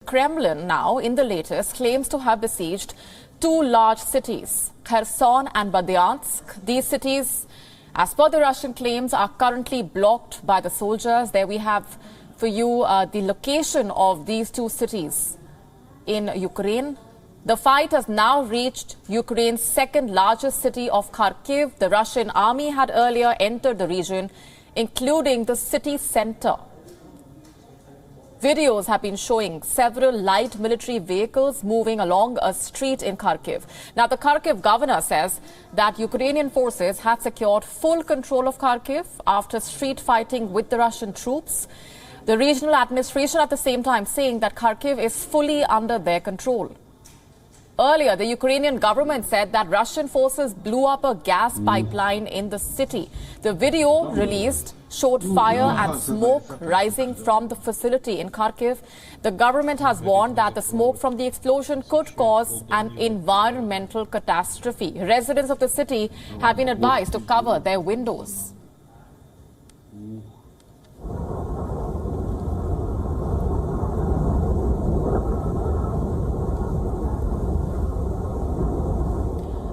Kremlin now, in the latest, claims to have besieged two large cities, Kherson and Berdyansk. These cities, as per the Russian claims, are currently blocked by the soldiers. There we have for you the location of these two cities in Ukraine. The fight has now reached Ukraine's second largest city of Kharkiv. The Russian army had earlier entered the region, including the city center. Videos have been showing several light military vehicles moving along a street in Kharkiv. Now, the Kharkiv governor says that Ukrainian forces had secured full control of Kharkiv after street fighting with the Russian troops. The regional administration at the same time saying that Kharkiv is fully under their control. Earlier, the Ukrainian government said that Russian forces blew up a gas pipeline in the city. The video released showed fire and smoke rising from the facility in Kharkiv. The government has warned that the smoke from the explosion could cause an environmental catastrophe. Residents of the city have been advised to cover their windows.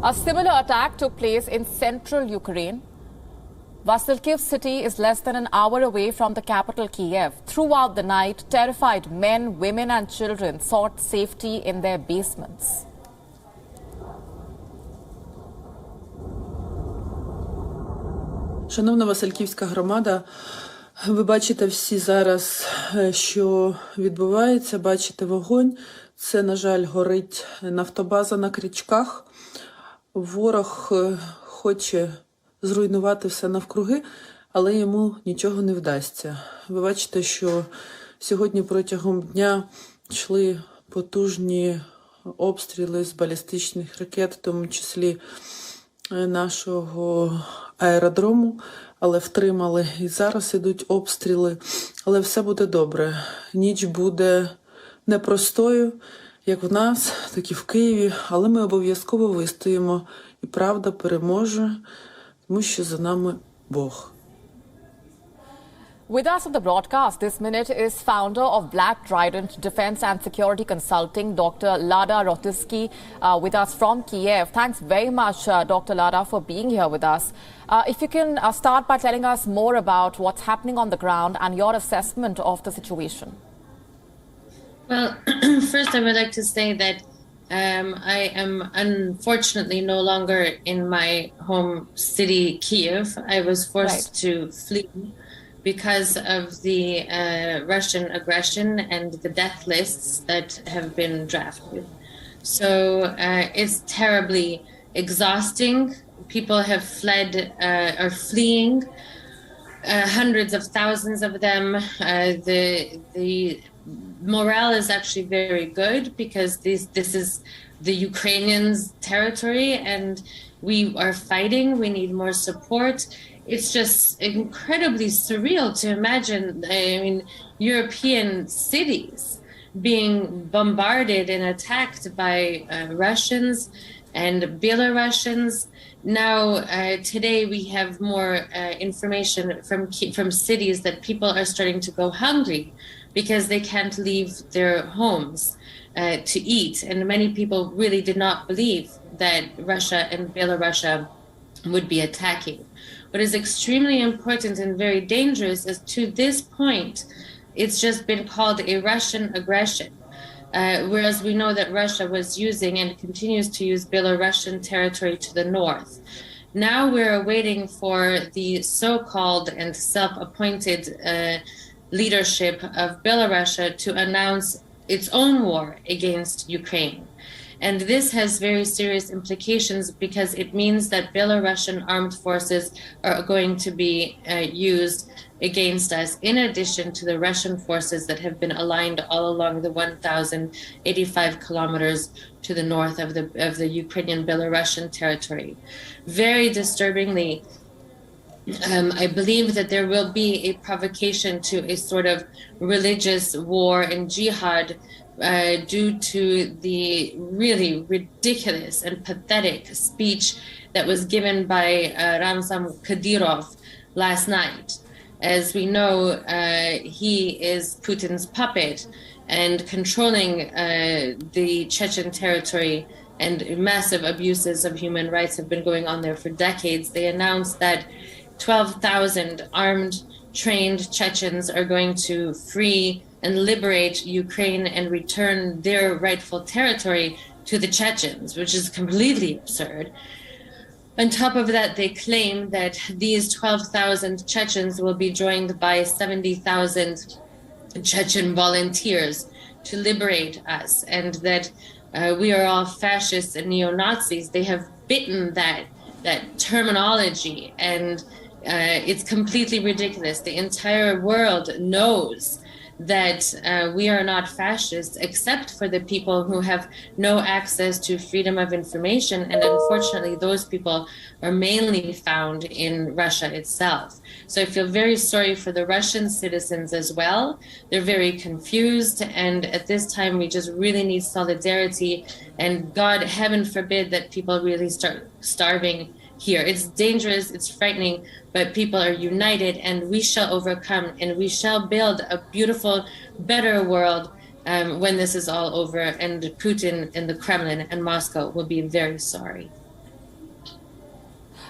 A similar attack took place in central Ukraine. Vasilkiv city is less than an hour away from the capital Kiev. Throughout the night, terrified men, women and children sought safety in their basements. Шановна Васильківська громада, ви бачите всі зараз, що відбувається, бачите вогонь. Це, на жаль, горить нафтобаза на Крічках. Ворог хоче зруйнувати все навкруги, але йому нічого не вдасться. Ви бачите, що сьогодні протягом дня йшли потужні обстріли з балістичних ракет, в тому числі нашого аеродрому, але втримали. І зараз ідуть обстріли, але все буде добре. Ніч буде непростою, як в нас, так і в Києві, але ми обов'язково вистоїмо, і правда переможе, тому що за нами Бог. With us on the broadcast this minute is founder of Black Trident Defense and Security Consulting, Dr. Lada Rotisky, with us from Kiev. Thanks very much, Dr. Lada, for being here with us. If you can start by telling us more about what's happening on the ground and your assessment of the situation. Well, first I would like to say that I am unfortunately no longer in my home city, Kiev. I was forced to flee because of the Russian aggression and the death lists that have been drafted. So it's terribly exhausting. People have fled, are fleeing, hundreds of thousands of them. The morale is actually very good because this is the Ukrainians' territory and we are fighting. We need more support. It's just incredibly surreal to imagine, I mean, European cities being bombarded and attacked by Russians and Belarusians. Now, today we have more information from cities that people are starting to go hungry because they can't leave their homes to eat. And many people really did not believe that Russia and Belarus would be attacking. What is extremely important and very dangerous is to this point, it's just been called a Russian aggression. Whereas we know that Russia was using and continues to use Belarusian territory to the north. Now we're waiting for the so-called and self-appointed leadership of Belarus to announce its own war against Ukraine. And this has very serious implications because it means that Belarusian armed forces are going to be used against us, in addition to the Russian forces that have been aligned all along the 1,085 kilometers to the north of the Ukrainian Belarusian territory. Very disturbingly, I believe that there will be a provocation to a sort of religious war and jihad due to the really ridiculous and pathetic speech that was given by Ramzan Kadyrov last night. As we know, he is Putin's puppet, and controlling the Chechen territory, and massive abuses of human rights have been going on there for decades. They announced that 12,000 armed, trained Chechens are going to free and liberate Ukraine and return their rightful territory to the Chechens, which is completely absurd. On top of that, they claim that these 12,000 Chechens will be joined by 70,000 Chechen volunteers to liberate us, and that we are all fascists and neo-Nazis. They have bitten that terminology, and it's completely ridiculous. The entire world knows that we are not fascists, except for the people who have no access to freedom of information. And unfortunately, those people are mainly found in Russia itself. So I feel very sorry for the Russian citizens as well. They're very confused. And at this time, we just really need solidarity. And God, heaven forbid that people really start starving here. It's dangerous, it's frightening, but people are united, and we shall overcome, and we shall build a beautiful, better world when this is all over, and Putin and the Kremlin and Moscow will be very sorry.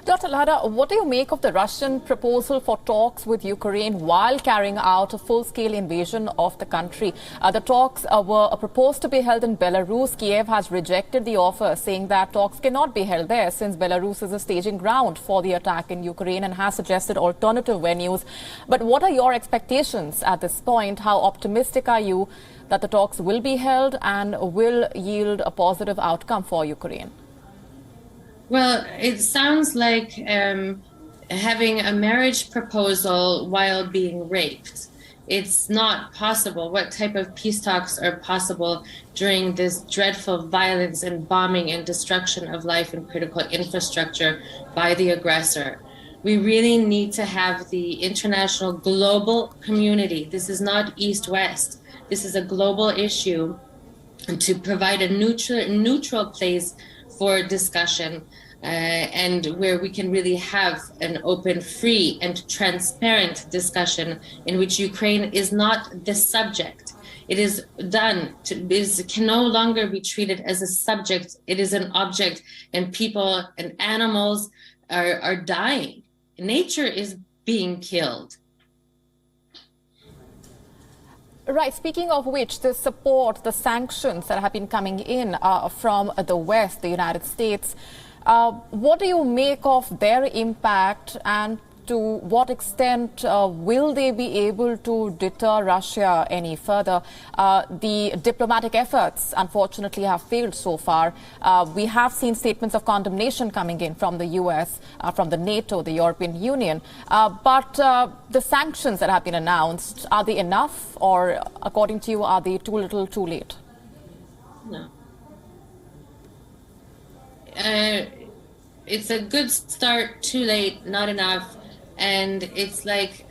Dr. Lada, what do you make of the Russian proposal for talks with Ukraine while carrying out a full-scale invasion of the country? The talks were proposed to be held in Belarus. Kiev has rejected the offer, saying that talks cannot be held there since Belarus is a staging ground for the attack in Ukraine, and has suggested alternative venues. But what are your expectations at this point? How optimistic are you that the talks will be held and will yield a positive outcome for Ukraine? Well, it sounds like having a marriage proposal while being raped. It's not possible. What type of peace talks are possible during this dreadful violence and bombing and destruction of life and critical infrastructure by the aggressor? We really need to have the international global community. This is not East-West. This is a global issue, to provide a neutral place for discussion, and where we can really have an open, free, and transparent discussion in which Ukraine is not the subject. It is can no longer be treated as a subject. It is an object, and people and animals are dying. Nature is being killed. Right. Speaking of which, the support, the sanctions that have been coming in from the West, the United States, what do you make of their impact, and to what extent will they be able to deter Russia any further? The diplomatic efforts, unfortunately, have failed so far. We have seen statements of condemnation coming in from the US, from the NATO, the European Union. But the sanctions that have been announced, are they enough, or according to you, are they too little, too late? No. It's a good start, too late, not enough. And it's like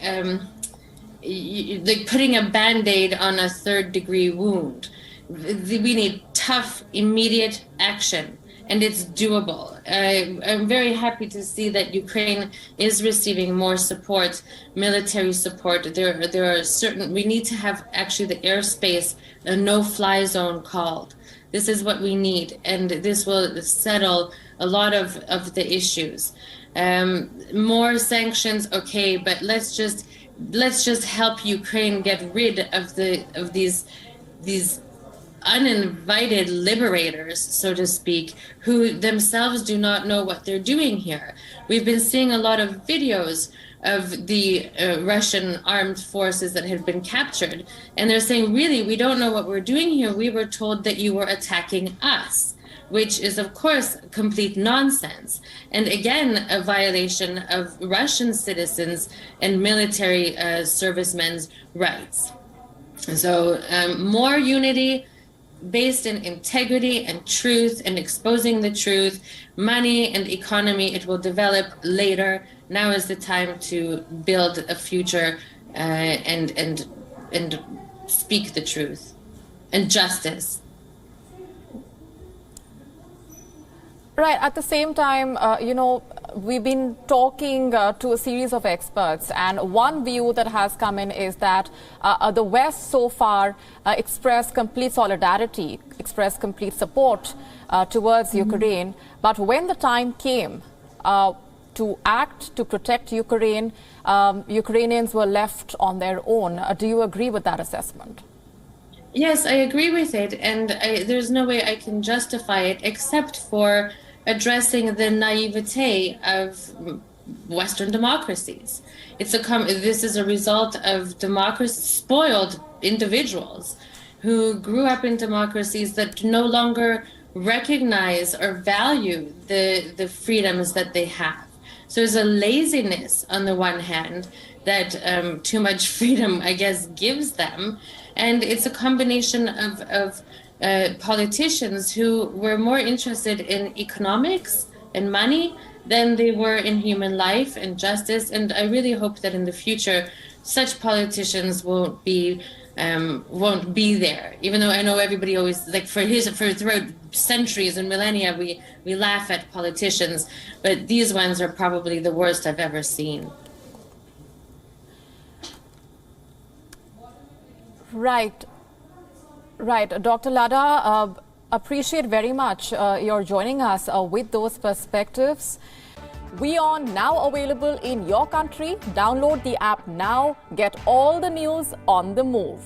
like putting a Band-Aid on a third-degree wound. We need tough, immediate action, and it's doable. I'm very happy to see that Ukraine is receiving more support, military support. There are certain, we need to have actually the airspace, a no-fly zone called. This is what we need, and this will settle a lot of the issues. More sanctions, okay, but let's just help Ukraine get rid of these uninvited liberators, so to speak, who themselves do not know what they're doing here. We've been seeing a lot of videos of the Russian armed forces that had been captured, and they're saying, really, we don't know what we're doing here. We were told that you were attacking us, which is, of course, complete nonsense. And again, a violation of Russian citizens and military servicemen's rights. So more unity based in integrity and truth, and exposing the truth. Money and economy, it will develop later. Now is the time to build a future and speak the truth and justice. Right. At the same time, we've been talking to a series of experts, and one view that has come in is that the West so far expressed complete solidarity, expressed complete support towards Ukraine. But when the time came to act, to protect Ukraine, Ukrainians were left on their own. Do you agree with that assessment? Yes, I agree with it, and there's no way I can justify it except for addressing the naivete of Western democracies. This is a result of spoiled individuals who grew up in democracies that no longer recognize or value the freedoms that they have. So there's a laziness on the one hand that too much freedom, I guess, gives them. And it's a combination of politicians who were more interested in economics and money than they were in human life and justice. And I really hope that in the future, such politicians won't be there. Even though I know everybody always, like throughout centuries and millennia, we laugh at politicians, but these ones are probably the worst I've ever seen. Right. Dr. Lada, appreciate very much your joining us with those perspectives. WION now available in your country. Download the app now. Get all the news on the move.